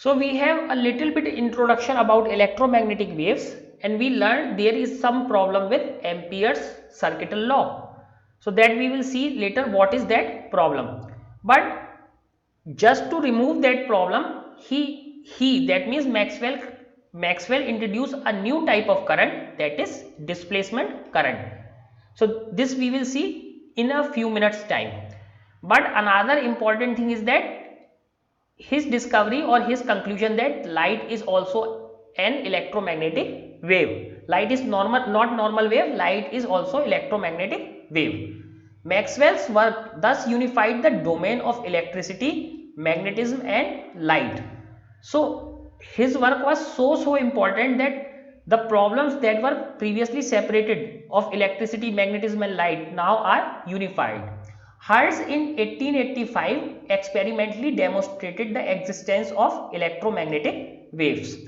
So we have a little bit introduction about electromagnetic waves, and we learned there is some problem with Ampere's circuital law. So that we will see later what is that problem. But just to remove that problem, he that means Maxwell introduced a new type of current, that is displacement current. So this we will see in a few minutes time. But another important thing is that his discovery or his conclusion that light is also an electromagnetic wave. Light is not normal wave, light is also electromagnetic wave. Maxwell's work thus unified the domain of electricity, magnetism and light. So his work was so important that the problems that were previously separated of electricity, magnetism and light now are unified. Hertz in 1885 experimentally demonstrated the existence of electromagnetic waves.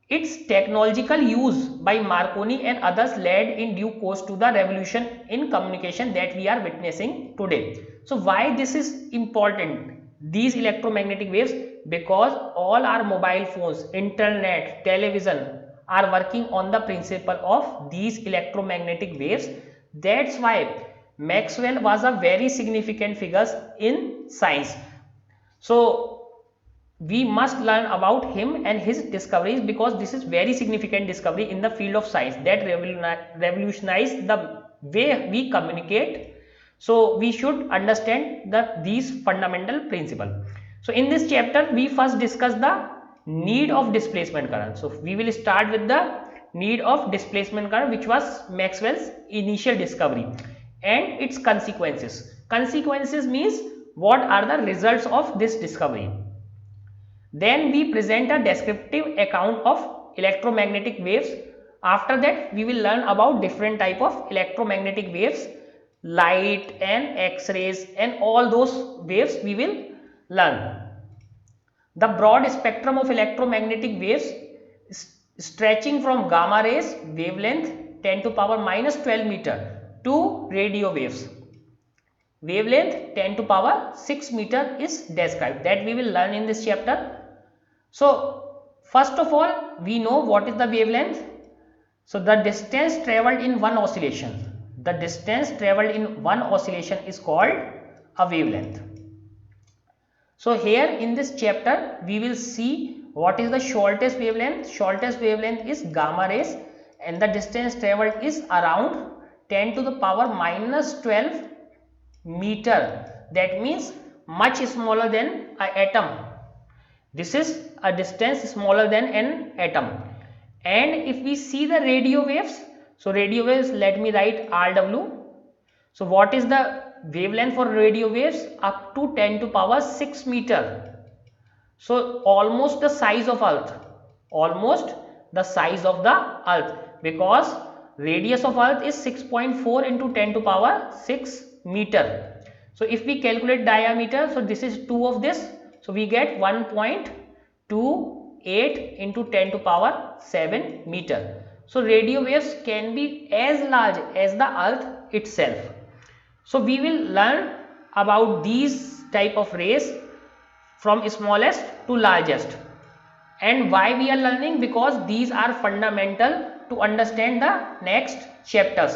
Its technological use by Marconi and others led in due course to the revolution in communication that we are witnessing today. So why this is important, these electromagnetic waves? Because all our mobile phones, internet, television are working on the principle of these electromagnetic waves. That's why Maxwell was a very significant figure in science. So we must learn about him and his discoveries, because this is very significant discovery in the field of science that revolutionized the way we communicate. So we should understand these fundamental principles. So in this chapter we first discuss the need of displacement current. So we will start with the need of displacement current, which was Maxwell's initial discovery, and its consequences. Consequences means what are the results of this discovery. Then we present a descriptive account of electromagnetic waves. After that we will learn about different type of electromagnetic waves, light and X-rays and all those waves we will learn. The broad spectrum of electromagnetic waves stretching from gamma rays wavelength 10 to power minus 12 meter to radio waves wavelength 10 to power 6 meter is described, that we will learn in this chapter. So first of all we know what is the wavelength. So the distance travelled in one oscillation, the distance travelled in one oscillation is called a wavelength. So here in this chapter we will see what is the shortest wavelength. Shortest wavelength is gamma rays and the distance travelled is around 10 to the power minus 12 meter, that means much smaller than an atom. This is a distance smaller than an atom. And if we see the radio waves, so radio waves, let me write RW. So what is the wavelength for radio waves? Up to 10 to power 6 meter. So almost the size of earth, almost the size of the earth, because radius of earth is 6.4 into 10 to power 6 meter. So if we calculate diameter, so this is 2 of this, so we get 1.28 into 10 to power 7 meter. So radio waves can be as large as the earth itself. So we will learn about these type of rays from smallest to largest. And why we are learning? Because these are fundamental to understand the next chapters,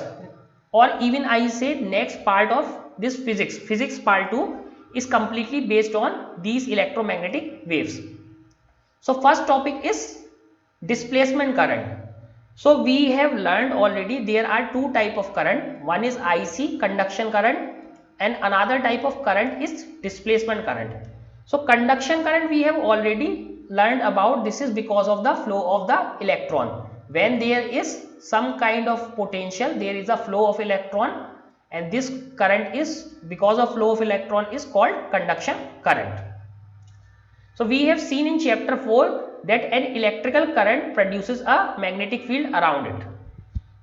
or even I say next part of this physics. Physics part 2 is completely based on these electromagnetic waves. So first topic is displacement current. So we have learned already there are two type of current. One is IC, conduction current, and another type of current is displacement current. So conduction current we have already learned about. This is because of the flow of the electron. When there is some kind of potential, there is a flow of electron, and this current is because of flow of electron is called conduction current. So we have seen in chapter 4 that an electrical current produces a magnetic field around it.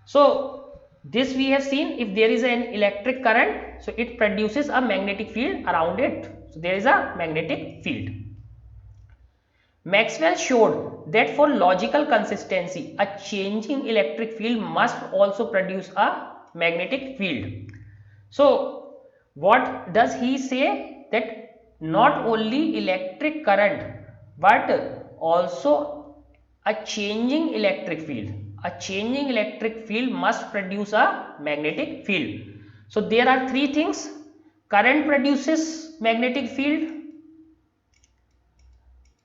So this we have seen, if there is an electric current, so it produces a magnetic field around it. So there is a magnetic field. Maxwell showed that for logical consistency, a changing electric field must also produce a magnetic field. So what does he say? That not only electric current but also a changing electric field. A changing electric field must produce a magnetic field. So there are three things. Current produces magnetic field.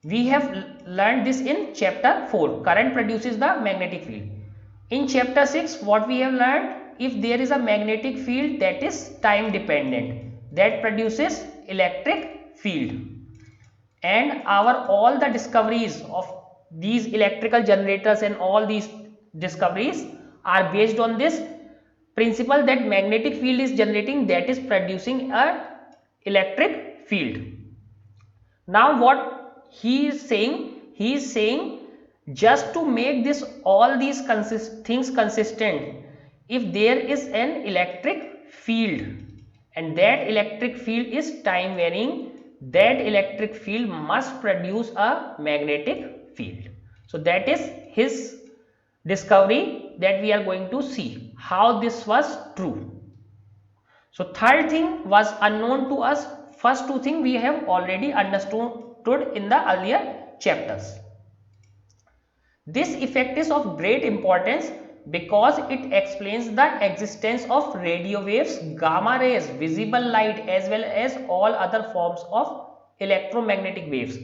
We have learned this in chapter 4. Current produces the magnetic field. In chapter 6, what we have learned, if there is a magnetic field that is time dependent, that produces electric field. And our all the discoveries of these electrical generators and all these discoveries are based on this principle, that magnetic field is generating, that is producing a electric field. Now what he is saying, just to make this all these things consistent, if there is an electric field and that electric field is time varying, that electric field must produce a magnetic field. So that is his discovery that we are going to see how this was true. So third thing was unknown to us. First two things we have already understood in the earlier chapters. This effect is of great importance because it explains the existence of radio waves, gamma rays, visible light, as well as all other forms of electromagnetic waves.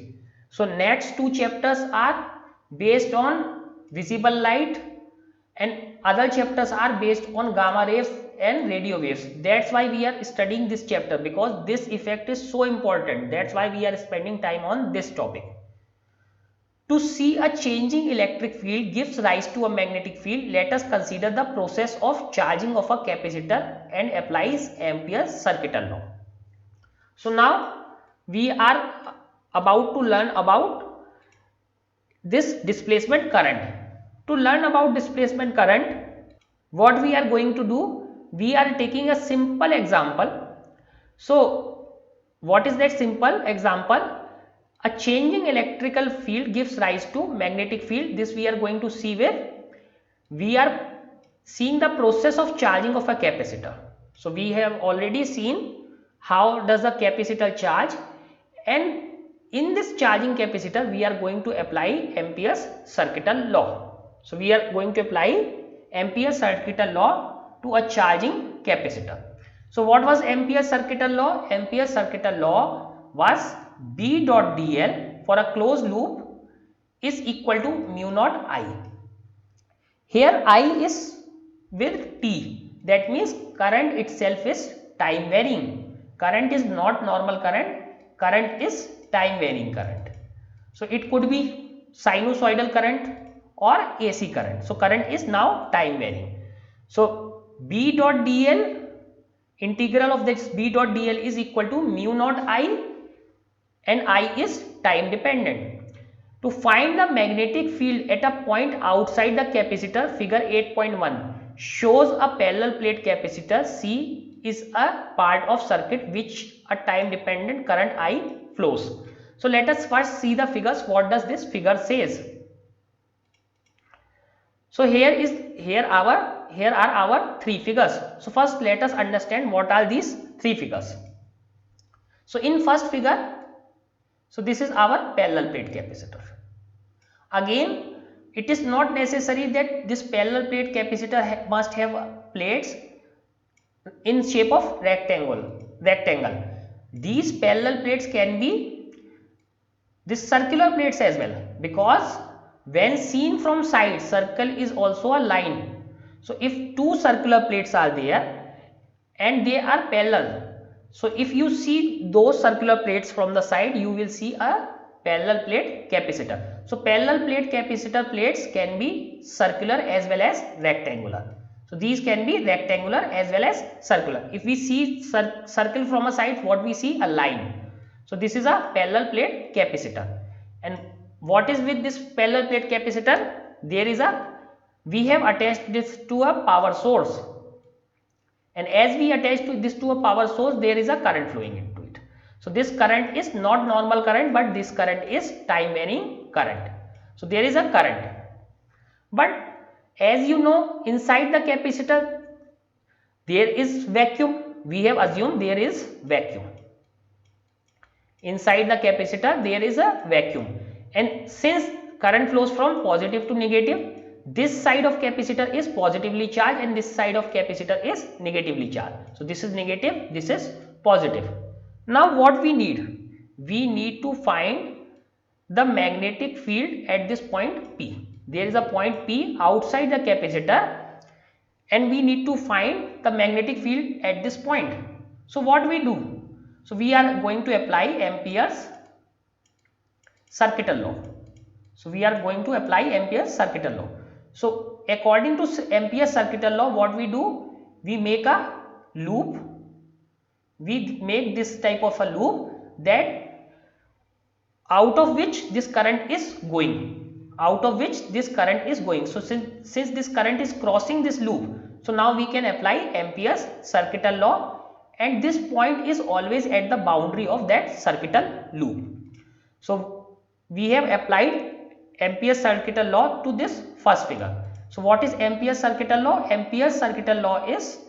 So next two chapters are based on visible light and other chapters are based on gamma rays and radio waves. That's why we are studying this chapter, because this effect is so important. That's why we are spending time on this topic. To see a changing electric field gives rise to a magnetic field, let us consider the process of charging of a capacitor and applies Ampere's circuital law. So now we are about to learn about this displacement current. To learn about displacement current, what we are going to do, we are taking a simple example. So what is that simple example? A changing electrical field gives rise to magnetic field. This we are going to see where we are seeing the process of charging of a capacitor. So we have already seen how does a capacitor charge, and in this charging capacitor we are going to apply Ampere's circuital law. So we are going to apply Ampere's circuital law to a charging capacitor. So what was Ampere's circuital law? Ampere's circuital law was B dot dl for a closed loop is equal to mu naught I. Here I is with T, that means current itself is time varying. Current is not normal current, current is time varying current. So it could be sinusoidal current or AC current. So current is now time varying. So B dot dl, integral of this B dot dl is equal to mu naught I, and I is time dependent. To find the magnetic field at a point outside the capacitor, figure 8.1 shows a parallel plate capacitor C is a part of circuit which a time dependent current I flows. So let us first see the figures. What does this figure says? So here are our three figures. So first let us understand what are these three figures. So in first figure, so this is our parallel plate capacitor. Again, it is not necessary that this parallel plate capacitor must have plates in shape of rectangle. These parallel plates can be this circular plates as well, because when seen from side, circle is also a line. So if two circular plates are there and they are parallel, so if you see those circular plates from the side, you will see a parallel plate capacitor. So parallel plate capacitor plates can be circular as well as rectangular. So these can be rectangular as well as circular. If we see circle from a side, what we see? A line. So this is a parallel plate capacitor. And what is with this parallel plate capacitor? We have attached this to a power source. And as we attach this to a power source, there is a current flowing into it. So this current is not normal current, but this current is time varying current. So there is a current. But as you know, inside the capacitor there is vacuum. We have assumed there is vacuum. Inside the capacitor there is a vacuum. and since current flows from positive to negative, this side of capacitor is positively charged and this side of capacitor is negatively charged. So this is negative, this is positive. Now what we need? We need to find the magnetic field at this point P. There is a point P outside the capacitor and we need to find the magnetic field at this point. So what we do? So we are going to apply Ampere's circuital law. So we are going to apply Ampere's circuital law. So according to Ampere's circuital law, what we do? We make a loop. We make this type of a loop that out of which this current is going. So since this current is crossing this loop, so now we can apply Ampere's circuital law, and this point is always at the boundary of that circuital loop. So we have applied Ampere's circuital law to this first figure. So what is Ampere's circuital law? Ampere's circuital law is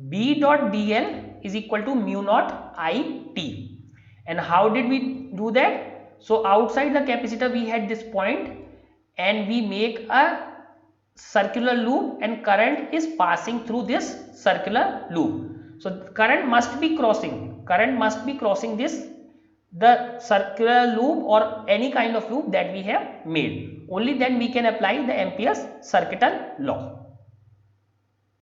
B dot dl is equal to mu naught IT. And how did we do that? So outside the capacitor we had this point and we make a circular loop and current is passing through this circular loop. So current must be crossing this, the circular loop or any kind of loop that we have made. Only then we can apply the Ampere's circuital law.